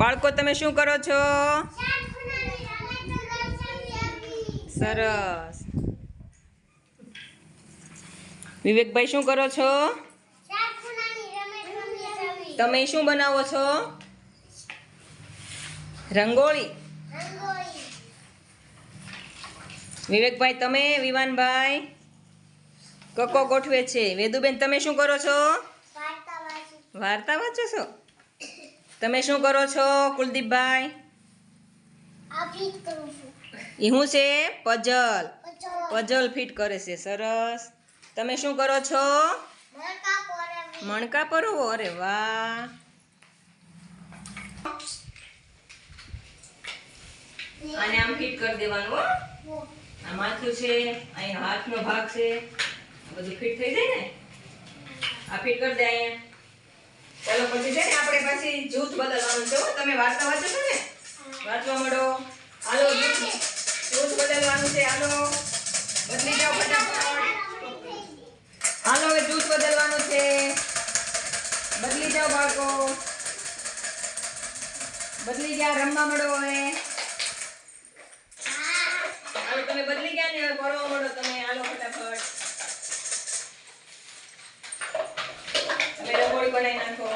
બાળકો તમે શું કરો છો? સરસ. વિવેકભાઈ શું કરો છો? તમે શું બનાવો છો? રંગોળી. વિવેકભાઈ તમે, વિવાનભાઈ કકો ગોઠવે છે. વેદુબેન તમે શું કરો છો? વાર્તા વાંચો છો. તમે શું કરો છો? કુલદીપભાઈ એ શું છે? પઝલ ફિટ કરે છે. સરસ. તમે શું કરો છો? મણકા પરોવો. અરે વાહ. આને આમ ફિટ કરી દેવાનું. આ માથું છે, અહીં હાથનો ભાગ છે, બધું ફિટ થઈ જાય ને. આ ફિટ કરી દે અહીંયા. ચાલો પછી છે ને આપણે પછી જૂથ બદલવાનું છે. તમે વાર્તા વાંચો છો ને, વાંચવા માંડો. હાલો જૂથ બદલવાનું છે. હાલો બદલી જાઓ ફટાફટ. હાલો હવે જૂથ બદલવાનું છે. બદલી જાઓ બાળકો, બદલી ગયા. રમવા માંડો હવે. હાલો તમે બદલી ગયા ને, હવે ભરવા માંડો તમે. હાલો ફટાફટ તમે રંગોળી બનાવી નાખો.